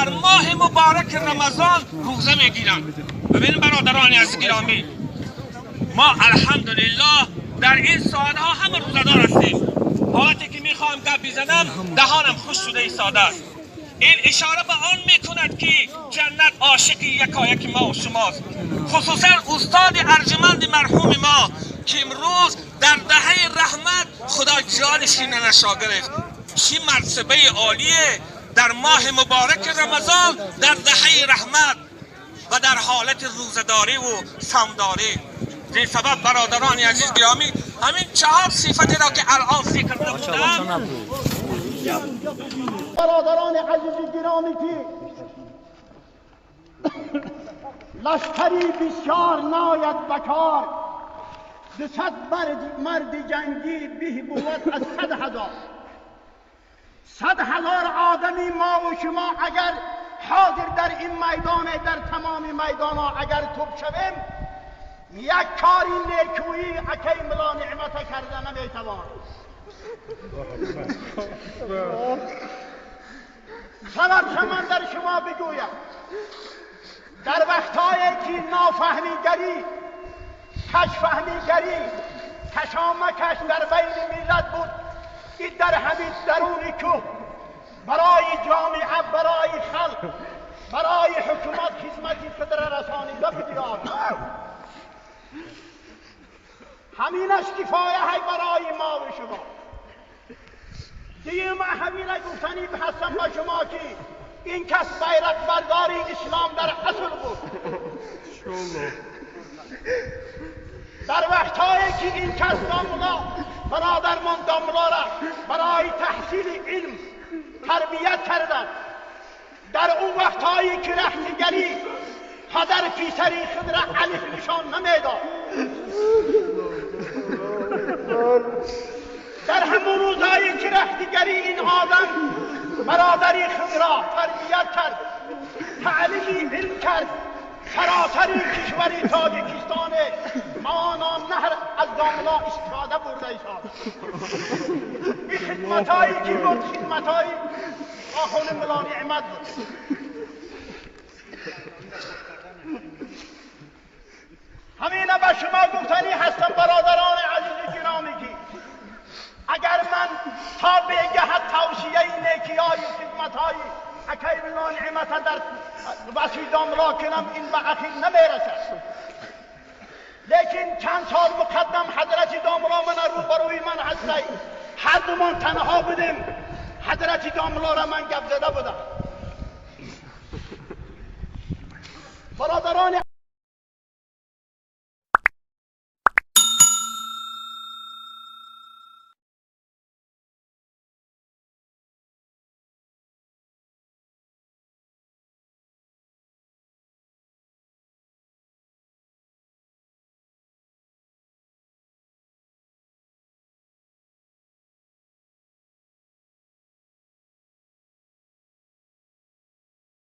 در ماه مبارک رمضان روزه میگیرند. ببینید برادران عزیز گرامی، ما الحمدلله در این ساعت ها همه روزدار هستیم. حالتی که میخوام گپ بزنم دهانم خوش شده ایستاده است. این اشاره به آن میکند که جنت عاشق یکایک ما و شماست، خصوصا استاد ارجمند مرحوم ما که امروز در دهه رحمت خدا جانش نشا گرفت. چی مرتبه عالیه در ماه مبارک رمضان در دهه رحمت و در حالت روزداری و صومداری. این سبب برادران عزیز گرامی همین 4 صفتی را که الان ذکر نمودم، برادران عزیز گرامی که لشکری بسیار ناید بکار، 200 مرد جنگی به بود از 100,000. 100,000 آدمی ما و شما اگر حاضر در این میدان، در تمام میدان ها اگر توب شویم، یک کاری نیکویی اکی ملا نعمت کرده نمیتوان. سبب من در شما بگویم، در وقتهایی که نافهمیگری، کشفهمیگری، کشامکش در بین ملت بود، این در همین درون کوه برای جامعه، برای خلق، برای حکومت خدمتی فدر رسانیده بدیاد. همینش کفایه های برای ما و شما. دیگه من همینه گفتنی هستم با شما که این کس بیرق برداری اسلام در اصل بود. در وقتهایی که این کس داملا، برادرمان داملا را برای تحصیل علم تربیت کردن، در اون وقتهایی که رهتگری پدر پیسری خود را الف نشان نمیداد، در همون روزهایی که رهتگری این آدم برادری خود را تربیت کرد، تعلیم علم کرد، سراسر کشوری تاجیکستان مانا نهر از داملا استفاده برده ایسان. این خدمتایی که بود خدمتایی آخون ملا نعمت بود. همینه به شما گفتنی هستم برادران عزیز گرامی که اگر من تا بگهد توصیه نیکی‌های و خدمت‌های اکی ملا نعمت در وسیع داملا کنم، این به اخیر نمیرسد. لیکن چند سال مقدم حضرت داملا من روبروی من هستی، هر دومان تنها بودیم، حضرت داملا را من گپ زده بودم.